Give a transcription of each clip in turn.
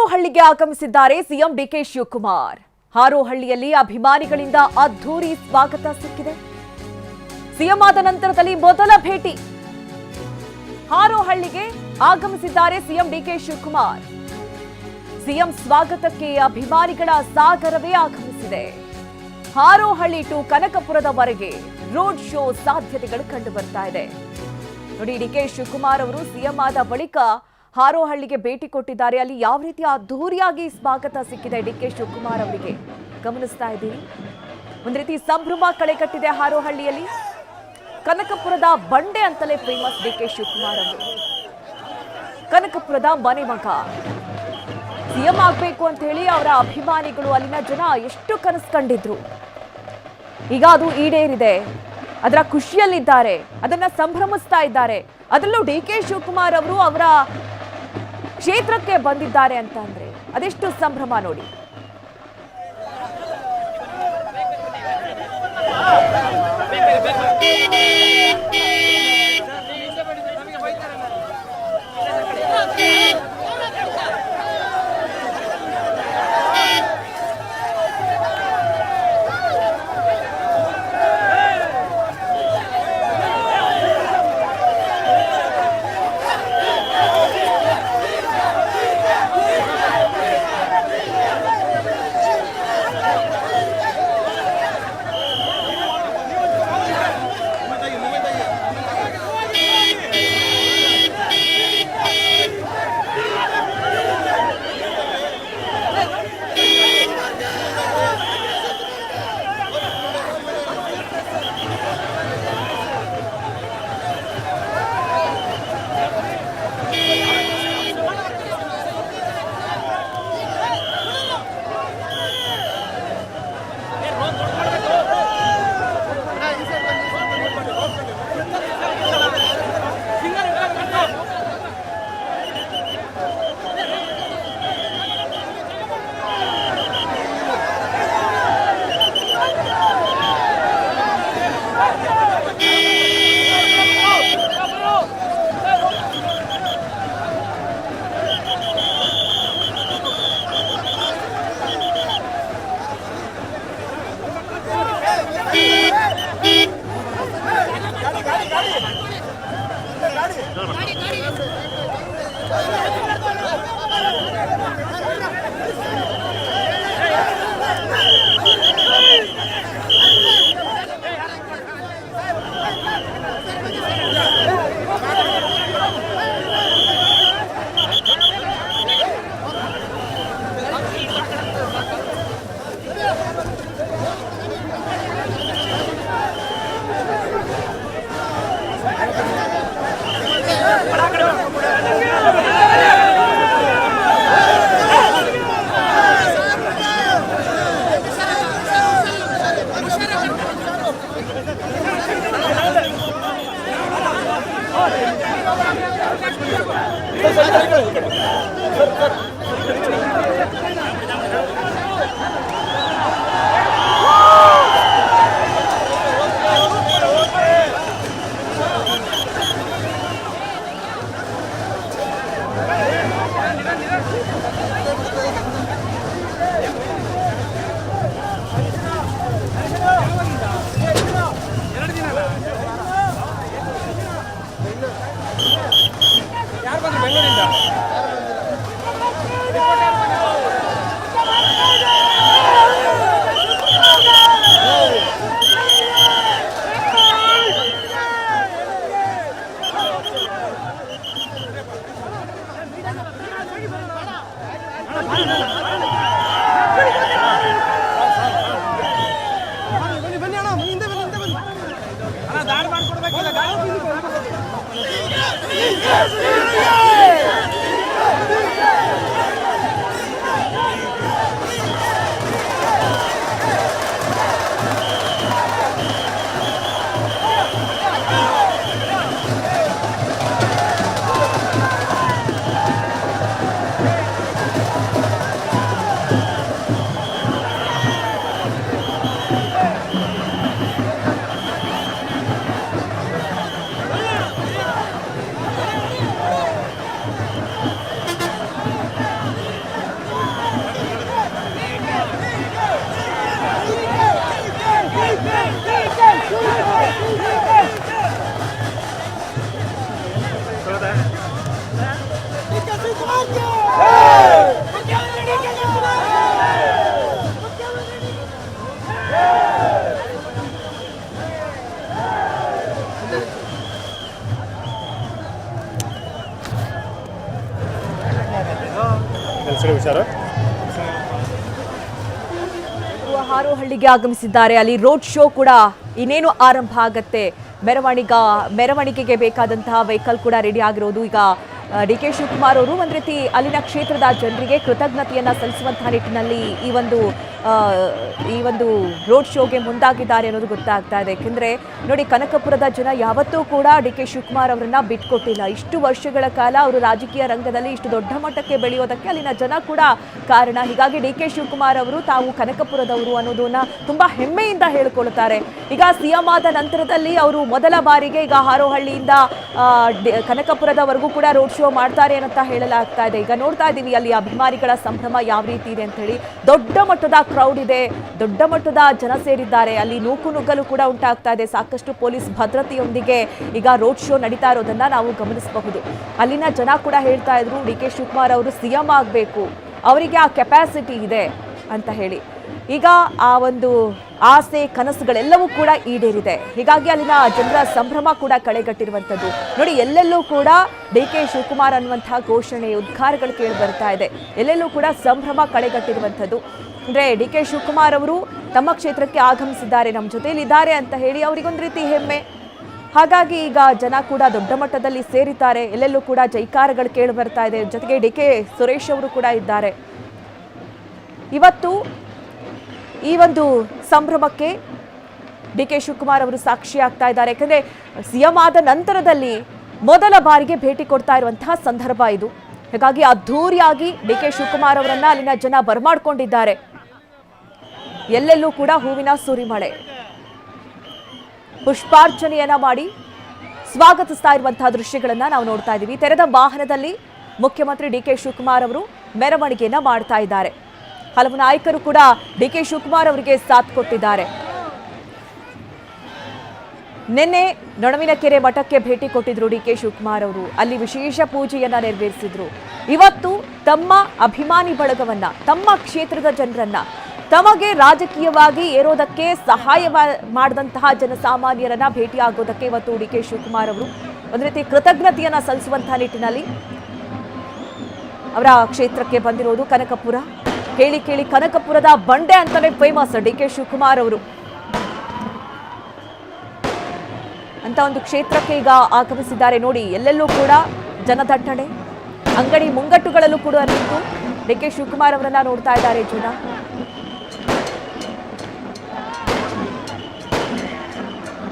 ಹಾರೋಹಳ್ಳಿಗೆ ಆಗಮಿಸಿದ್ದಾರೆ CM DK Shivakumar. ಹಾರೋಹಳ್ಳಿಯಲ್ಲಿ ಅಭಿಮಾನಿಗಳಿಂದ ಅದ್ಧೂರಿ ಸ್ವಾಗತ ಸಿಕ್ಕಿದೆ. ಸಿಎಂ ಆದ ನಂತರದಲ್ಲಿ ಮೊದಲ ಭೇಟಿ. ಹಾರೋಹಳ್ಳಿಗೆ ಆಗಮಿಸಿದ್ದಾರೆ ಸಿಎಂ ಡಿಕೆ ಶಿವಕುಮಾರ್. ಸಿಎಂ ಸ್ವಾಗತಕ್ಕೆ ಅಭಿಮಾನಿಗಳ ಸಾಗರವೇ ಆಗಮಿಸಿದೆ. ಹಾರೋಹಳ್ಳಿ ಟು ಕನಕಪುರದವರೆಗೆ ರೋಡ್ ಶೋ ಸಾಧ್ಯತೆಗಳು ಕಂಡು ಬರ್ತಾ ಇದೆ. ನೋಡಿ, ಡಿಕೆ ಶಿವಕುಮಾರ್ ಅವರು ಸಿಎಂ ಆದ ಬಳಿಕ ಹಾರೋಹಳ್ಳಿಗೆ ಭೇಟಿ ಕೊಟ್ಟಿದ್ದಾರೆ. ಅಲ್ಲಿ ಯಾವ ರೀತಿ ಅದ್ಧೂರಿಯಾಗಿ ಸ್ವಾಗತ ಸಿಕ್ಕಿದೆ ಡಿಕೆ ಶಿವಕುಮಾರ್ ಅವರಿಗೆ ಗಮನಿಸ್ತಾ ಇದ್ದೀರಿ. ಒಂದು ರೀತಿ ಸಂಭ್ರಮ ಕಳೆ ಕಟ್ಟಿದೆ ಹಾರೋಹಳ್ಳಿಯಲ್ಲಿ. ಕನಕಪುರದ ಬಂಡೆ ಅಂತಲೇ ಫೇಮಸ್ ಡಿಕೆ ಶಿವಕುಮಾರ್ ಅವರು. ಕನಕಪುರದ ಮನೆ ಮಗ ಸಿಎಂ ಆಗ್ಬೇಕು ಅಂತ ಹೇಳಿ ಅವರ ಅಭಿಮಾನಿಗಳು, ಅಲ್ಲಿನ ಜನ ಎಷ್ಟು ಕನಸು ಕಂಡಿದ್ರು. ಈಗ ಅದು ಈಡೇರಿದೆ. ಅದರ ಖುಷಿಯಲ್ಲಿದ್ದಾರೆ, ಅದನ್ನ ಸಂಭ್ರಮಿಸ್ತಾ ಇದ್ದಾರೆ. ಅದರಲ್ಲೂ ಡಿಕೆ ಶಿವಕುಮಾರ್ ಅವರು ಅವರ ಕ್ಷೇತ್ರಕ್ಕೆ ಬಂದಿದ್ದಾರೆ ಅಂತ ಅಂದ್ರೆ ಅದೆಷ್ಟು ಸಂಭ್ರಮ ನೋಡಿ. ಕೆಲಸಗಳ ವಿಚಾರ. ಹಾರೋಹಳ್ಳಿಗೆ ಆಗಮಿಸಿದ್ದಾರೆ. ಅಲ್ಲಿ ರೋಡ್ ಶೋ ಕೂಡ ಇನ್ನೇನು ಆರಂಭ ಆಗತ್ತೆ. ಮೆರವಣಿಗೆಗೆ ಬೇಕಾದಂತಹ ವೆಹಿಕಲ್ ಕೂಡ ರೆಡಿ ಆಗಿರೋದು. ಈಗ ಡಿ ಕೆ ಶಿವಕುಮಾರ್ ಅವರು ಒಂದು ರೀತಿ ಅಲ್ಲಿನ ಕ್ಷೇತ್ರದ ಜನರಿಗೆ ಕೃತಜ್ಞತೆಯನ್ನ ಸಲ್ಲಿಸುವಂತಹ ನಿಟ್ಟಿನಲ್ಲಿ ಈ ಒಂದು ರೋಡ್ ಶೋಗೆ ಮುಂದಾಗಿದ್ದಾರೆ ಅನ್ನೋದು ಗೊತ್ತಾಗ್ತಾ ಇದೆ. ಯಾಕೆಂದ್ರೆ ನೋಡಿ, ಕನಕಪುರದ ಜನ ಯಾವತ್ತೂ ಕೂಡ ಡಿ ಕೆ ಶಿವಕುಮಾರ್ ಅವರನ್ನ ಬಿಟ್ಕೊಟ್ಟಿಲ್ಲ. ಇಷ್ಟು ವರ್ಷಗಳ ಕಾಲ ಅವರು ರಾಜಕೀಯ ರಂಗದಲ್ಲಿ ಇಷ್ಟು ದೊಡ್ಡ ಮಟ್ಟಕ್ಕೆ ಬೆಳೆಯೋದಕ್ಕೆ ಅಲ್ಲಿನ ಜನ ಕೂಡ ಕಾರಣ. ಹೀಗಾಗಿ ಡಿ ಕೆ ಶಿವಕುಮಾರ್ ಅವರು ತಾವು ಕನಕಪುರದವರು ಅನ್ನೋದನ್ನ ತುಂಬಾ ಹೆಮ್ಮೆಯಿಂದ ಹೇಳಿಕೊಳ್ಳುತ್ತಾರೆ. ಈಗ ಸಿಎಂ ಆದ ನಂತರದಲ್ಲಿ ಅವರು ಮೊದಲ ಬಾರಿಗೆ ಈಗ ಹಾರೋಹಳ್ಳಿಯಿಂದ ಕನಕಪುರದವರೆಗೂ ಕೂಡ ರೋಡ್ ಶೋ ಮಾಡ್ತಾರೆ ಅಂತ ಹೇಳಲಾಗ್ತಾ ಇದೆ. ಈಗ ನೋಡ್ತಾ ಇದ್ದೀವಿ ಅಲ್ಲಿ ಅಭಿಮಾನಿಗಳ ಸಂಭ್ರಮ ಯಾವ ರೀತಿ ಇದೆ ಅಂತ ಹೇಳಿ. ದೊಡ್ಡ ಮಟ್ಟದ ಕ್ರೌಡ್ ಇದೆ, ದೊಡ್ಡ ಮಟ್ಟದ ಜನ ಸೇರಿದ್ದಾರೆ. ಅಲ್ಲಿ ನೂಕುನುಗ್ಗಲು ಕೂಡ ಉಂಟಾಗ್ತಾ ಇದೆ. ಸಾಕಷ್ಟು ಪೊಲೀಸ್ ಭದ್ರತೆಯೊಂದಿಗೆ ಈಗ ರೋಡ್ ಶೋ ನಡೀತಾ ಇರೋದನ್ನ ನಾವು ಗಮನಿಸಬಹುದು. ಅಲ್ಲಿನ ಜನ ಕೂಡ ಹೇಳ್ತಾ ಇದ್ರು, ಡಿ ಕೆ ಶಿವಕುಮಾರ್ ಅವರು ಸಿಎಂ ಆಗಬೇಕು, ಅವರಿಗೆ ಆ ಕೆಪಾಸಿಟಿ ಇದೆ ಅಂತ ಹೇಳಿ. ಈಗ ಆ ಒಂದು ಆಸೆ ಕನಸುಗಳೆಲ್ಲವೂ ಕೂಡ ಈಡೇರಿದೆ. ಹೀಗಾಗಿ ಅಲ್ಲಿನ ಜನರ ಸಂಭ್ರಮ ಕೂಡ ಕಳೆಗಟ್ಟಿರುವಂಥದ್ದು ನೋಡಿ. ಎಲ್ಲೆಲ್ಲೂ ಕೂಡ ಡಿ ಕೆ ಶಿವಕುಮಾರ್ ಅನ್ನುವಂತಹ ಘೋಷಣೆ, ಉದ್ಗಾರಗಳು ಕೇಳಿ ಬರ್ತಾ ಇದೆ. ಎಲ್ಲೆಲ್ಲೂ ಕೂಡ ಸಂಭ್ರಮ ಕಳೆಗಟ್ಟಿರುವಂಥದ್ದು. ಅಂದ್ರೆ ಡಿ ಕೆ ಶಿವಕುಮಾರ್ ಅವರು ತಮ್ಮ ಕ್ಷೇತ್ರಕ್ಕೆ ಆಗಮಿಸಿದ್ದಾರೆ, ನಮ್ಮ ಜೊತೆಯಲ್ಲಿ ಇದ್ದಾರೆ ಅಂತ ಹೇಳಿ ಅವರಿಗೊಂದು ರೀತಿ ಹೆಮ್ಮೆ. ಹಾಗಾಗಿ ಈಗ ಜನ ಕೂಡ ದೊಡ್ಡ ಮಟ್ಟದಲ್ಲಿ ಸೇರಿದ್ದಾರೆ. ಎಲ್ಲೆಲ್ಲೂ ಕೂಡ ಜೈಕಾರಗಳು ಕೇಳಿ ಬರ್ತಾ ಇದೆ. ಜೊತೆಗೆ ಡಿ ಕೆ ಸುರೇಶ್ ಅವರು ಕೂಡ ಇದ್ದಾರೆ. ಇವತ್ತು ಈ ಒಂದು ಸಂಭ್ರಮಕ್ಕೆ ಡಿ ಕೆ ಶಿವಕುಮಾರ್ ಅವರು ಸಾಕ್ಷಿ ಆಗ್ತಾ ಇದ್ದಾರೆ. ಯಾಕಂದ್ರೆ ಸಿಎಂ ಆದ ನಂತರದಲ್ಲಿ ಮೊದಲ ಬಾರಿಗೆ ಭೇಟಿ ಕೊಡ್ತಾ ಇರುವಂತಹ ಸಂದರ್ಭ ಇದು. ಹಾಗಾಗಿ ಅದ್ಧೂರಿಯಾಗಿ ಡಿ ಕೆ ಶಿವಕುಮಾರ್ ಅವರನ್ನ ಅಲ್ಲಿನ ಜನ ಬರಮಾಡ್ಕೊಂಡಿದ್ದಾರೆ. ಎಲ್ಲೆಲ್ಲೂ ಕೂಡ ಹೂವಿನ ಸುರಿಮಳೆ, ಪುಷ್ಪಾರ್ಚನೆಯನ್ನ ಮಾಡಿ ಸ್ವಾಗತಿಸ್ತಾ ಇರುವಂತಹ ದೃಶ್ಯಗಳನ್ನ ನಾವು ನೋಡ್ತಾ ಇದ್ದೀವಿ. ತೆರೆದ ವಾಹನದಲ್ಲಿ ಮುಖ್ಯಮಂತ್ರಿ ಡಿ ಕೆ ಶಿವಕುಮಾರ್ ಅವರು ಮೆರವಣಿಗೆಯನ್ನ ಮಾಡ್ತಾ ಇದ್ದಾರೆ. ಹಲವು ನಾಯಕರು ಕೂಡ ಡಿ ಕೆ ಶಿವಕುಮಾರ್ ಅವರಿಗೆ ಸಾಥ್ ಕೊಟ್ಟಿದ್ದಾರೆ. ನಿನ್ನೆ ನೊಣವಿನಕೆರೆ ಮಠಕ್ಕೆ ಭೇಟಿ ಕೊಟ್ಟಿದ್ರು ಡಿ ಕೆ ಶಿವಕುಮಾರ್ ಅವರು. ಅಲ್ಲಿ ವಿಶೇಷ ಪೂಜೆಯನ್ನ ನೆರವೇರಿಸಿದ್ರು. ಇವತ್ತು ತಮ್ಮ ಅಭಿಮಾನಿ ಬಳಗವನ್ನ, ತಮ್ಮ ಕ್ಷೇತ್ರದ ಜನರನ್ನ, ತಮಗೆ ರಾಜಕೀಯವಾಗಿ ಏರೋದಕ್ಕೆ ಸಹಾಯ ಮಾಡಿದಂತಹ ಜನಸಾಮಾನ್ಯರನ್ನ ಭೇಟಿಯಾಗೋದಕ್ಕೆ ಇವತ್ತು ಡಿ ಕೆ ಶಿವಕುಮಾರ್ ಅವರು ಒಂದು ರೀತಿ ಕೃತಜ್ಞತೆಯನ್ನ ಸಲ್ಲಿಸುವಂತಹ ನಿಟ್ಟಿನಲ್ಲಿ ಅವರ ಕ್ಷೇತ್ರಕ್ಕೆ ಬಂದಿರೋದು. ಕನಕಪುರ ಹೇಳಿ ಕೇಳಿ ಕನಕಪುರದ ಬಂಡೆ ಅಂತಾನೆ ಫೇಮಸ್ ಡಿ ಕೆ ಶಿವಕುಮಾರ್ ಅವರು ಅಂತ ಒಂದು ಕ್ಷೇತ್ರಕ್ಕೆ ಈಗ ಆಗಮಿಸಿದ್ದಾರೆ. ನೋಡಿ, ಎಲ್ಲೆಲ್ಲೂ ಕೂಡ ಜನದಟ್ಟಣೆ, ಅಂಗಡಿ ಮುಂಗಟ್ಟುಗಳಲ್ಲೂ ಕೂಡ ನಿಂತು ಡಿ ಕೆ ಶಿವಕುಮಾರ್ ಅವರನ್ನ ನೋಡ್ತಾ ಇದ್ದಾರೆ ಜನ.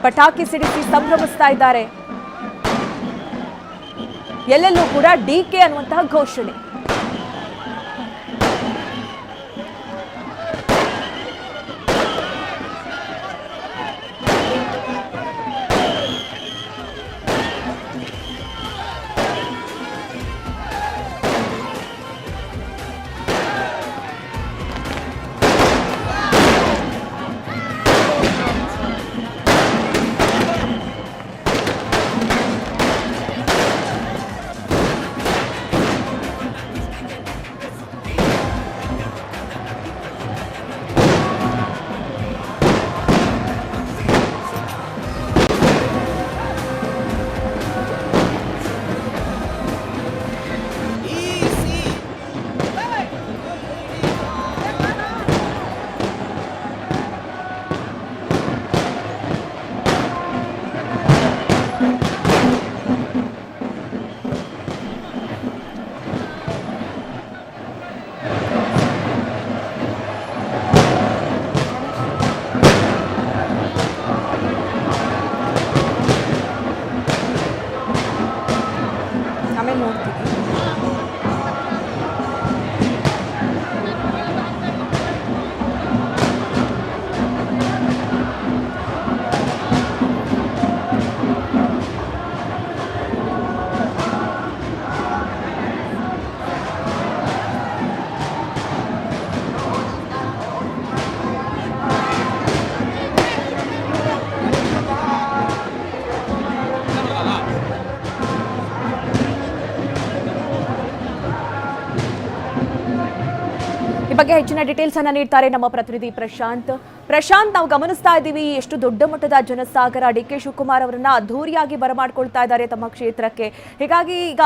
ಪಟಾಕಿ ಸಿಡಿಸಿ ಸಂಭ್ರಮಿಸ್ತಾ ಇದ್ದಾರೆ. ಎಲ್ಲೆಲ್ಲೂ ಕೂಡ ಡಿ ಕೆ ಅನ್ನುವಂತಹ ಘೋಷಣೆ. ಈ ಬಗ್ಗೆ ಹೆಚ್ಚಿನ ಡೀಟೇಲ್ಸ್ ಅನ್ನ ನೀಡ್ತಾರೆ ನಮ್ಮ ಪ್ರತಿನಿಧಿ ಪ್ರಶಾಂತ್. ನಾವು ಗಮನಿಸ್ತಾ ಇದ್ದೀವಿ ಎಷ್ಟು ದೊಡ್ಡ ಮಟ್ಟದ ಜನಸಾಗರ ಡಿ.ಕೆ. ಶಿವಕುಮಾರ್ ಅವರನ್ನ ಅದ್ಧೂರಿಯಾಗಿ ಬರಮಾಡ್ಕೊಳ್ತಾ ಇದ್ದಾರೆ ತಮ್ಮ ಕ್ಷೇತ್ರಕ್ಕೆ. ಹೀಗಾಗಿ ಈಗ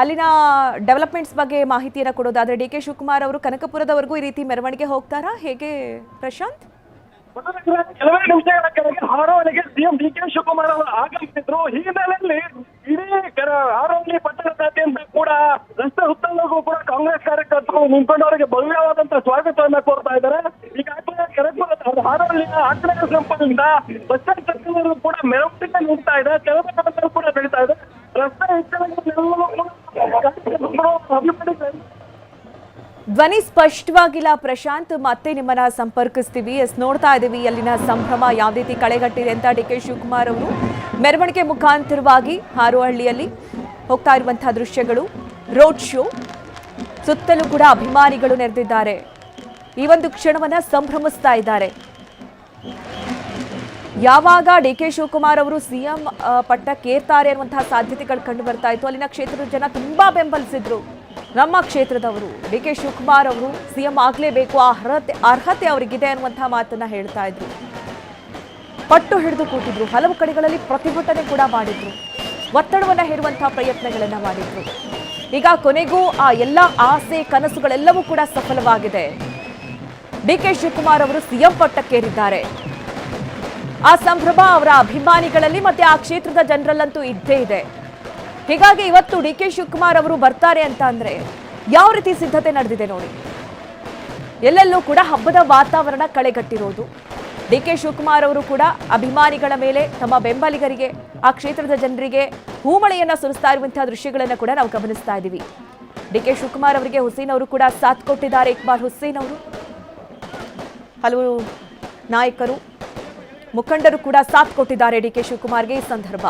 ಅಲ್ಲಿನ ಡೆವಲಪ್ಮೆಂಟ್ಸ್ ಬಗ್ಗೆ ಮಾಹಿತಿಯನ್ನು ಕೊಡೋದಾದ್ರೆ ಡಿ.ಕೆ. ಶಿವಕುಮಾರ್ ಅವರು ಕನಕಪುರದವರೆಗೂ ಈ ರೀತಿ ಮೆರವಣಿಗೆ ಹೋಗ್ತಾರಾ ಹೇಗೆ ಪ್ರಶಾಂತ್? ಕೆಲವೇ ನಿಮಿಷಗಳ ಕೆಳಗೆ ಹಾರೋಹಳ್ಳಿಗೆ ಸಿಎಂ ಡಿ.ಕೆ. ಶಿವಕುಮಾರ್ ಅವರು ಆಗಮಿಸಿದ್ರು. ಈ ಹಿನ್ನೆಲೆಯಲ್ಲಿ ಇಡೀ ಹಾರೋಹಳ್ಳಿ ಪಟ್ಟಣದಾದ್ಯಂತ ಕೂಡ ರಸ್ತೆ ಸುತ್ತಲೂ ಕೂಡ ಕಾಂಗ್ರೆಸ್ ಕಾರ್ಯಕರ್ತರು ನಿಂತ್ಕೊಂಡವರಿಗೆ ಭವ್ಯವಾದಂತಹ ಸ್ವಾಗತವನ್ನ ಕೋರ್ತಾ ಇದ್ದಾರೆ. ಈಗಾಗಲೇ ಕನಕಪುರದ ಹಾರೋಹಳ್ಳಿಯ ಆಗ್ನೇಯ ಸಂಪರ್ಕದಿಂದ ಬಸ್ ಸ್ಟ್ಯಾಂಡ್ ಸರ್ಕಲ್ ಕೂಡ ಮೆರವಣಿಗೆ ನೀಡ್ತಾ ಇದೆ, ಕೆಲವು ಕೂಡ ನಡೀತಾ ಇದೆ. ರಸ್ತೆ ಹೆಚ್ಚಳ ಧ್ವನಿ ಸ್ಪಷ್ಟವಾಗಿಲ್ಲ ಪ್ರಶಾಂತ್, ಮತ್ತೆ ನಿಮ್ಮನ್ನ ಸಂಪರ್ಕಿಸ್ತೀವಿ. ನೋಡ್ತಾ ಇದ್ದೀವಿ ಅಲ್ಲಿನ ಸಂಭ್ರಮ ಯಾವ ರೀತಿ ಕಳೆಗಟ್ಟಿದೆ ಅಂತ. ಡಿ.ಕೆ. ಶಿವಕುಮಾರ್ ಅವರು ಮೆರವಣಿಗೆ ಮುಖಾಂತರವಾಗಿ ಹಾರೋಹಳ್ಳಿಯಲ್ಲಿ ಹೋಗ್ತಾ ಇರುವಂತಹ ದೃಶ್ಯಗಳು, ರೋಡ್ ಶೋ, ಸುತ್ತಲೂ ಕೂಡ ಅಭಿಮಾನಿಗಳು ನೆರೆದಿದ್ದಾರೆ. ಈ ಒಂದು ಕ್ಷಣವನ್ನ ಸಂಭ್ರಮಿಸ್ತಾ ಇದ್ದಾರೆ. ಯಾವಾಗ ಡಿ.ಕೆ. ಶಿವಕುಮಾರ್ ಅವರು ಸಿಎಂ ಪಟ್ಟಕ್ಕೇರ್ತಾರೆ ಅನ್ನುವಂತಹ ಸಾಧ್ಯತೆಗಳು ಕಂಡು ಬರ್ತಾ ಇತ್ತು, ಅಲ್ಲಿನ ಕ್ಷೇತ್ರದ ಜನ ತುಂಬಾ ಬೆಂಬಲಿಸಿದ್ರು. ನಮ್ಮ ಕ್ಷೇತ್ರದವರು ಡಿ.ಕೆ. ಶಿವಕುಮಾರ್ ಅವರು ಸಿಎಂ ಆಗಲೇಬೇಕು, ಅರ್ಹತೆ ಅವರಿಗಿದೆ ಅನ್ನುವಂತಹ ಮಾತನ್ನ ಹೇಳ್ತಾ ಇದ್ರು. ಪಟ್ಟು ಹಿಡಿದು ಕೂತಿದ್ರು. ಹಲವು ಕಡೆಗಳಲ್ಲಿ ಪ್ರತಿಭಟನೆ ಕೂಡ ಮಾಡಿದ್ರು, ಒತ್ತಡವನ್ನ ಹೇರುವಂತಹ ಪ್ರಯತ್ನಗಳನ್ನ ಮಾಡಿದ್ರು. ಈಗ ಕೊನೆಗೂ ಆ ಎಲ್ಲ ಆಸೆ ಕನಸುಗಳೆಲ್ಲವೂ ಕೂಡ ಸಫಲವಾಗಿದೆ. ಡಿ.ಕೆ. ಶಿವಕುಮಾರ್ ಅವರು ಸಿಎಂ ಪಟ್ಟಕ್ಕೇರಿದ್ದಾರೆ. ಆ ಸಂಭ್ರಮ ಅವರ ಅಭಿಮಾನಿಗಳಲ್ಲಿ ಮತ್ತೆ ಆ ಕ್ಷೇತ್ರದ ಜನರಲ್ಲಂತೂ ಇದ್ದೇ ಇದೆ. ಹೀಗಾಗಿ ಇವತ್ತು ಡಿ.ಕೆ. ಶಿವಕುಮಾರ್ ಅವರು ಬರ್ತಾರೆ ಅಂತ ಅಂದ್ರೆ ಯಾವ ರೀತಿ ಸಿದ್ಧತೆ ನಡೆದಿದೆ ನೋಡಿ. ಎಲ್ಲೆಲ್ಲೂ ಕೂಡ ಹಬ್ಬದ ವಾತಾವರಣ ಕಳೆಗಟ್ಟಿರೋದು. ಡಿ.ಕೆ. ಶಿವಕುಮಾರ್ ಅವರು ಕೂಡ ಅಭಿಮಾನಿಗಳ ಮೇಲೆ, ತಮ್ಮ ಬೆಂಬಲಿಗರಿಗೆ, ಆ ಕ್ಷೇತ್ರದ ಜನರಿಗೆ ಹೂಮಳೆಯನ್ನ ಸುರಿಸ್ತಾ ಇರುವಂತಹ ದೃಶ್ಯಗಳನ್ನ ಕೂಡ ನಾವು ಗಮನಿಸ್ತಾ ಇದ್ದೀವಿ. ಡಿ.ಕೆ. ಶಿವಕುಮಾರ್ ಅವರಿಗೆ ಹುಸೇನ್ ಅವರು ಕೂಡ ಸಾಥ್ ಕೊಟ್ಟಿದ್ದಾರೆ. ಇಕ್ಬಾಲ್ ಹುಸೇನ್ ಅವರು, ಹಲವು ನಾಯಕರು, ಮುಖಂಡರು ಕೂಡ ಸಾಥ್ ಕೊಟ್ಟಿದ್ದಾರೆ ಡಿ.ಕೆ. ಶಿವಕುಮಾರ್ಗೆ. ಈ ಸಂದರ್ಭ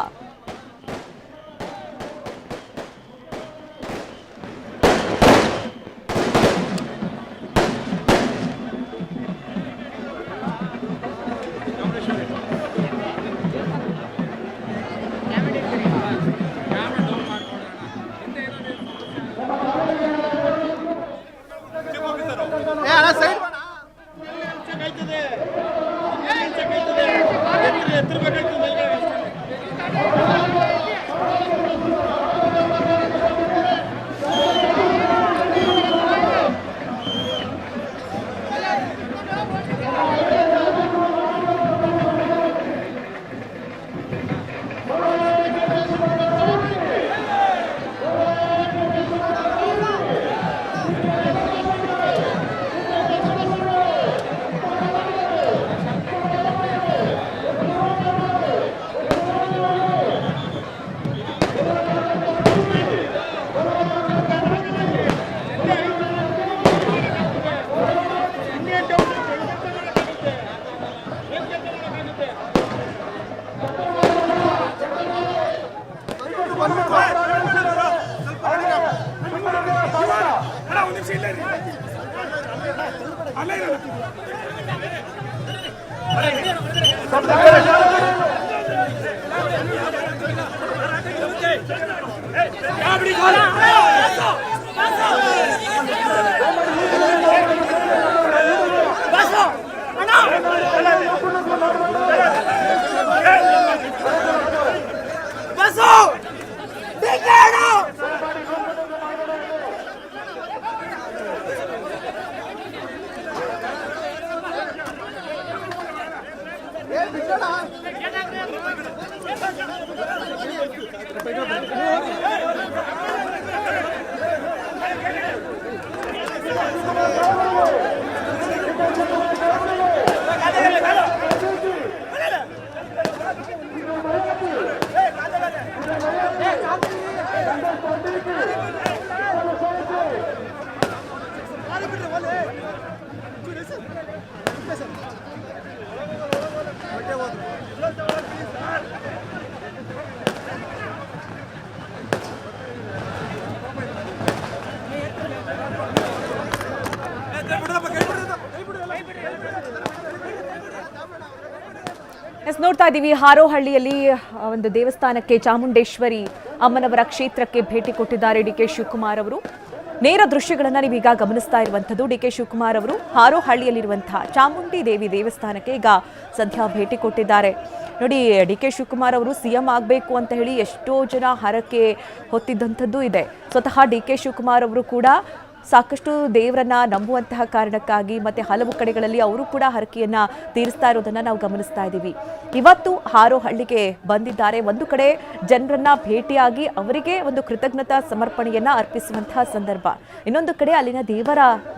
ನೋಡ್ತಾ ಇದ್ದೀವಿ ಹಾರೋಹಳ್ಳಿಯಲ್ಲಿ ಒಂದು ದೇವಸ್ಥಾನಕ್ಕೆ ಚಾಮುಂಡೇಶ್ವರಿ ಅಮ್ಮನವರ ಕ್ಷೇತ್ರಕ್ಕೆ ಭೇಟಿ ಕೊಟ್ಟಿದ್ದಾರೆ ಡಿ.ಕೆ. ಶಿವಕುಮಾರ್ ಅವರು. ನೇರ ದೃಶ್ಯಗಳನ್ನು ನೀವೀಗ ಗಮನಿಸ್ತಾ ಇರುವಂಥದ್ದು. ಡಿ ಕೆ ಶಿವಕುಮಾರ್ ಅವರು ಹಾರೋಹಳ್ಳಿಯಲ್ಲಿರುವಂತಹ ಚಾಮುಂಡಿ ದೇವಿ ದೇವಸ್ಥಾನಕ್ಕೆ ಈಗ ಸದ್ಯ ಭೇಟಿ ಕೊಟ್ಟಿದ್ದಾರೆ. ನೋಡಿ, ಡಿ ಕೆ ಶಿವಕುಮಾರ್ ಅವರು ಸಿಎಂ ಆಗಬೇಕು ಅಂತ ಹೇಳಿ ಎಷ್ಟೋ ಜನ ಹರಕೆ ಹೊತ್ತಿದ್ದಂಥದ್ದು ಇದೆ. ಸ್ವತಃ ಡಿ ಕೆ ಶಿವಕುಮಾರ್ ಅವರು ಕೂಡ ಸಾಕಷ್ಟು ದೇವರನ್ನ ನಂಬುವಂತಹ ಕಾರಣಕ್ಕಾಗಿ ಮತ್ತೆ ಹಲವು ಕಡೆಗಳಲ್ಲಿ ಅವರು ಕೂಡ ಹರಕೆಯನ್ನ ತೀರಿಸ್ತಾ ಇರೋದನ್ನ ನಾವು ಗಮನಿಸ್ತಾ ಇದ್ದೀವಿ. ಇವತ್ತು ಹಾರೋಹಳ್ಳಿಗೆ ಬಂದಿದ್ದಾರೆ. ಒಂದು ಕಡೆ ಜನರನ್ನ ಭೇಟಿಯಾಗಿ ಅವರಿಗೆ ಒಂದು ಕೃತಜ್ಞತಾ ಸಮರ್ಪಣೆಯನ್ನ ಅರ್ಪಿಸುವಂತಹ ಸಂದರ್ಭ, ಇನ್ನೊಂದು ಕಡೆ ಅಲ್ಲಿನ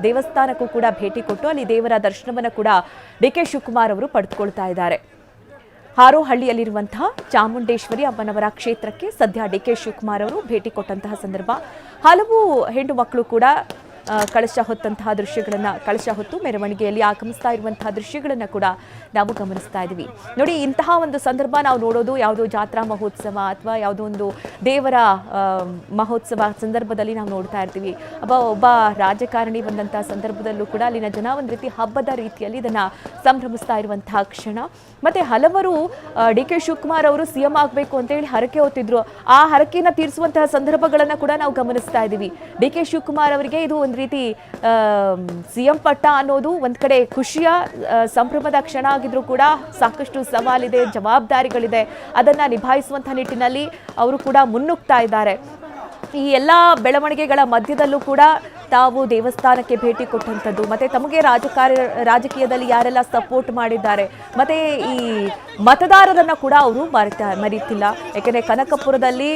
ದೇವಸ್ಥಾನಕ್ಕೂ ಕೂಡ ಭೇಟಿ ಕೊಟ್ಟು ಅಲ್ಲಿ ದೇವರ ದರ್ಶನವನ್ನ ಕೂಡ ಡಿ ಕೆ ಶಿವಕುಮಾರ್ ಅವರು ಪಡೆದುಕೊಳ್ತಾ ಇದ್ದಾರೆ. ಹಾರೋಹಳ್ಳಿಯಲ್ಲಿರುವಂತಹ ಚಾಮುಂಡೇಶ್ವರಿ ಅಮ್ಮನವರ ಕ್ಷೇತ್ರಕ್ಕೆ ಸದ್ಯ ಡಿ ಕೆ ಶಿವಕುಮಾರ್ ಅವರು ಭೇಟಿ ಕೊಟ್ಟಂತಹ ಸಂದರ್ಭ. ಹಲವು ಹೆಣ್ಣು ಮಕ್ಕಳು ಕೂಡ ಕಳಶ ಹೊತ್ತು ಮೆರವಣಿಗೆಯಲ್ಲಿ ಆಗಮಿಸ್ತಾ ಇರುವಂತಹ ದೃಶ್ಯಗಳನ್ನು ಕೂಡ ನಾವು ಗಮನಿಸ್ತಾ ಇದ್ದೀವಿ. ನೋಡಿ, ಇಂತಹ ಒಂದು ಸಂದರ್ಭ ನಾವು ನೋಡೋದು ಯಾವುದೋ ಜಾತ್ರಾ ಮಹೋತ್ಸವ ಅಥವಾ ಯಾವುದೋ ಒಂದು ದೇವರ ಮಹೋತ್ಸವ ಸಂದರ್ಭದಲ್ಲಿ ನಾವು ನೋಡ್ತಾ ಇರ್ತೀವಿ. ಒಬ್ಬ ರಾಜಕಾರಣಿ ಬಂದಂತಹ ಸಂದರ್ಭದಲ್ಲೂ ಕೂಡ ಅಲ್ಲಿನ ಜನ ಒಂದು ರೀತಿ ಹಬ್ಬದ ರೀತಿಯಲ್ಲಿ ಇದನ್ನ ಸಂಭ್ರಮಿಸ್ತಾ ಇರುವಂತಹ ಕ್ಷಣ. ಮತ್ತೆ ಹಲವರು ಡಿ ಕೆ ಶಿವಕುಮಾರ್ ಅವರು ಸಿಎಂ ಆಗಬೇಕು ಅಂತ ಹೇಳಿ ಹರಕೆ ಹೊತ್ತಿದ್ರು. ಆ ಹರಕೆಯನ್ನು ತೀರಿಸುವಂತಹ ಸಂದರ್ಭಗಳನ್ನ ಕೂಡ ನಾವು ಗಮನಿಸ್ತಾ ಇದ್ದೀವಿ. ಡಿ ಕೆ ಶಿವಕುಮಾರ್ ಅವರಿಗೆ ಇದು ಒಂದು ರೀತಿ ಸಿಎಂ ಪಟ್ಟ ಅನ್ನೋದು ಒಂದ್ ಕಡೆ ಖುಷಿಯ ಸಂಭ್ರಮದ ಕ್ಷಣ ಆಗಿದ್ರು ಕೂಡ ಸಾಕಷ್ಟು ಸವಾಲಿದೆ, ಜವಾಬ್ದಾರಿಗಳಿದೆ. ಅದನ್ನ ನಿಭಾಯಿಸುವಂತಹ ನಿಟ್ಟಿನಲ್ಲಿ ಅವರು ಕೂಡ ಮುನ್ನುಗ್ತಾ ಇದ್ದಾರೆ. ಈ ಎಲ್ಲ ಬೆಳವಣಿಗೆಗಳ ಮಧ್ಯದಲ್ಲೂ ಕೂಡ ತಾವು ದೇವಸ್ಥಾನಕ್ಕೆ ಭೇಟಿ ಕೊಟ್ಟಂಥದ್ದು, ಮತ್ತೆ ತಮಗೆ ರಾಜಕೀಯದಲ್ಲಿ ಯಾರೆಲ್ಲ ಸಪೋರ್ಟ್ ಮಾಡಿದ್ದಾರೆ, ಮತ್ತೆ ಈ ಮತದಾರರನ್ನ ಕೂಡ ಅವರು ಮರೀತಿಲ್ಲ. ಯಾಕೆಂದರೆ ಕನಕಪುರದಲ್ಲಿ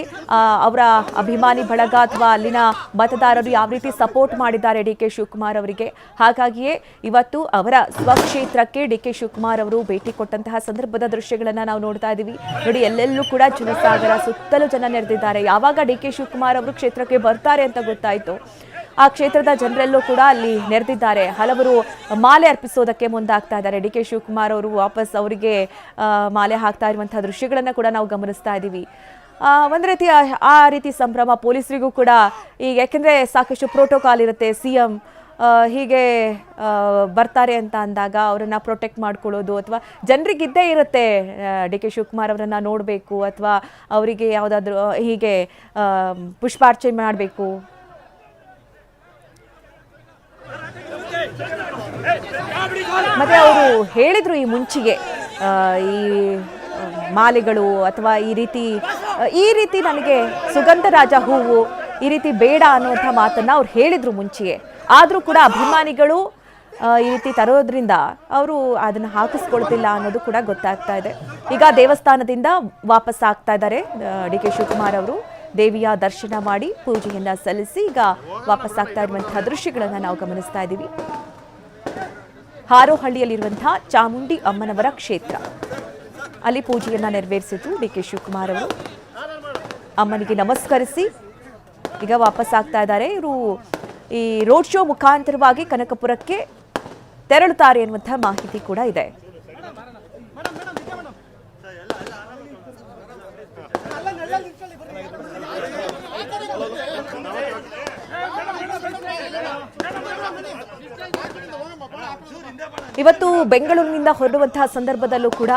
ಅವರ ಅಭಿಮಾನಿ ಬಳಗ ಅಥವಾ ಅಲ್ಲಿನ ಮತದಾರರು ಯಾವ ರೀತಿ ಸಪೋರ್ಟ್ ಮಾಡಿದ್ದಾರೆ ಡಿ ಕೆ ಶಿವಕುಮಾರ್ ಅವರಿಗೆ, ಹಾಗಾಗಿಯೇ ಇವತ್ತು ಅವರ ಸ್ವಕ್ಷೇತ್ರಕ್ಕೆ ಡಿ ಕೆ ಶಿವಕುಮಾರ್ ಅವರು ಭೇಟಿ ಕೊಟ್ಟಂತಹ ಸಂದರ್ಭದ ದೃಶ್ಯಗಳನ್ನು ನಾವು ನೋಡ್ತಾ ಇದ್ದೀವಿ. ನೋಡಿ, ಎಲ್ಲೆಲ್ಲೂ ಕೂಡ ಜನಸಾಗರ, ಸುತ್ತಲೂ ಜನ ನೆರೆದಿದ್ದಾರೆ. ಯಾವಾಗ ಡಿ ಕೆ ಶಿವಕುಮಾರ್ ಅವರು ಕ್ಷೇತ್ರಕ್ಕೆ ಬರ್ತಾರೆ ಅಂತ ಗೊತ್ತಾಯಿತು, ಆ ಕ್ಷೇತ್ರದ ಜನರೆಲ್ಲೂ ಕೂಡ ಅಲ್ಲಿ ನೆರೆದಿದ್ದಾರೆ. ಹಲವರು ಮಾಲೆ ಅರ್ಪಿಸೋದಕ್ಕೆ ಮುಂದಾಗ್ತಾ ಇದ್ದಾರೆ. ಡಿ ಕೆ ಶಿವಕುಮಾರ್ ಅವರು ವಾಪಸ್ ಅವರಿಗೆ ಮಾಲೆ ಹಾಕ್ತಾ ಇರುವಂತಹ ದೃಶ್ಯಗಳನ್ನು ಕೂಡ ನಾವು ಗಮನಿಸ್ತಾ ಇದ್ದೀವಿ. ಒಂದು ರೀತಿ ಆ ರೀತಿ ಸಂಭ್ರಮ ಪೊಲೀಸರಿಗೂ ಕೂಡ ಈಗ, ಯಾಕೆಂದರೆ ಸಾಕಷ್ಟು ಪ್ರೋಟೋಕಾಲ್ ಇರುತ್ತೆ. ಸಿಎಂ ಹೀಗೆ ಬರ್ತಾರೆ ಅಂತ ಅಂದಾಗ ಅವರನ್ನು ಪ್ರೊಟೆಕ್ಟ್ ಮಾಡ್ಕೊಳ್ಳೋದು ಅಥವಾ ಜನರಿಗಿದ್ದೇ ಇರುತ್ತೆ ಡಿ ಕೆ ಶಿವಕುಮಾರ್ ಅವರನ್ನು ನೋಡಬೇಕು ಅಥವಾ ಅವರಿಗೆ ಯಾವುದಾದ್ರೂ ಹೀಗೆ ಪುಷ್ಪಾರ್ಚನೆ ಮಾಡಬೇಕು. ಮತ್ತೆ ಅವರು ಹೇಳಿದ್ರು ಈ ಮುಂಚೆಗೆ ಈ ಮಾಲೆಗಳು ಅಥವಾ ಈ ರೀತಿ ನನಗೆ ಸುಗಂಧರಾಜ ಹೂವು ಈ ರೀತಿ ಬೇಡ ಅನ್ನುವಂಥ ಮಾತನ್ನ ಅವ್ರು ಹೇಳಿದ್ರು ಮುಂಚೆಯೇ. ಆದರೂ ಕೂಡ ಅಭಿಮಾನಿಗಳು ಈ ರೀತಿ ತರೋದ್ರಿಂದ ಅವರು ಅದನ್ನು ಹಾಕಿಸ್ಕೊಳ್ತಿಲ್ಲ ಅನ್ನೋದು ಕೂಡ ಗೊತ್ತಾಗ್ತಾ ಇದೆ. ಈಗ ದೇವಸ್ಥಾನದಿಂದ ವಾಪಸ್ ಆಗ್ತಾ ಇದ್ದಾರೆ ಡಿ ಕೆ ಶಿವಕುಮಾರ್ ಅವರು. ದೇವಿಯ ದರ್ಶನ ಮಾಡಿ ಪೂಜೆಯನ್ನ ಸಲ್ಲಿಸಿ ಈಗ ವಾಪಸ್ ಆಗ್ತಾ ಇರುವಂತಹ ದೃಶ್ಯಗಳನ್ನು ನಾವು ಗಮನಿಸ್ತಾ ಇದ್ದೀವಿ. ಹಾರೋಹಳ್ಳಿಯಲ್ಲಿರುವಂತಹ ಚಾಮುಂಡಿ ಅಮ್ಮನವರ ಕ್ಷೇತ್ರ, ಅಲ್ಲಿ ಪೂಜೆಯನ್ನ ನೆರವೇರಿಸಿದ್ದು ಡಿ ಕೆ ಶಿವಕುಮಾರ್ ಅವರು. ಅಮ್ಮನಿಗೆ ನಮಸ್ಕರಿಸಿ ಈಗ ವಾಪಸ್ ಆಗ್ತಾ ಇದ್ದಾರೆ. ಇವರು ಈ ರೋಡ್ ಶೋ ಮುಖಾಂತರವಾಗಿ ಕನಕಪುರಕ್ಕೆ ತೆರಳುತ್ತಾರೆ ಎನ್ನುವಂತಹ ಮಾಹಿತಿ ಕೂಡ ಇದೆ. ಇವತ್ತು ಬೆಂಗಳೂರಿನಿಂದ ಹೊರಡುವಂತಹ ಸಂದರ್ಭದಲ್ಲೂ ಕೂಡ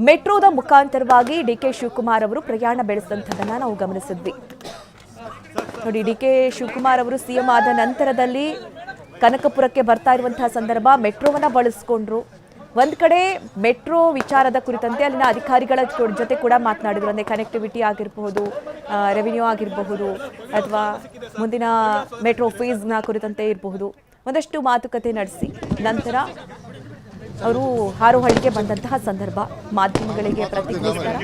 ಮೆಟ್ರೋದ ಮುಖಾಂತರವಾಗಿ ಡಿ ಕೆ ಶಿವಕುಮಾರ್ ಅವರು ಪ್ರಯಾಣ ಬೆಳೆಸಿದಂಥದ್ದನ್ನ ನಾವು ಗಮನಿಸಿದ್ವಿ. ನೋಡಿ, ಡಿ ಕೆ ಶಿವಕುಮಾರ್ ಅವರು ಸಿಎಂ ಆದ ನಂತರದಲ್ಲಿ ಕನಕಪುರಕ್ಕೆ ಬರ್ತಾ ಇರುವಂತಹ ಸಂದರ್ಭ ಮೆಟ್ರೋವನ್ನ ಬಳಸ್ಕೊಂಡ್ರು. ಒಂದ್ ಕಡೆ ಮೆಟ್ರೋ ವಿಚಾರದ ಕುರಿತಂತೆ ಅಲ್ಲಿನ ಅಧಿಕಾರಿಗಳ ಜೊತೆ ಕೂಡ ಮಾತನಾಡಿದ್ರು. ಅಂದರೆ ಕನೆಕ್ಟಿವಿಟಿ ಆಗಿರಬಹುದು, ರೆವಿನ್ಯೂ ಆಗಿರಬಹುದು, ಅಥವಾ ಮುಂದಿನ ಮೆಟ್ರೋ ಫೀಸ್ನ ಕುರಿತಂತೆ ಇರಬಹುದು, ಒಂದಷ್ಟು ಮಾತುಕತೆ ನಡೆಸಿ ನಂತರ ಅವರು ಹಾರೋಹಳ್ಳಿಗೆ ಬಂದಂತಹ ಸಂದರ್ಭ ಮಾಧ್ಯಮಗಳಿಗೆ ಪ್ರತಿಕ್ರಿಯಿಸಿದ್ದಾರೆ.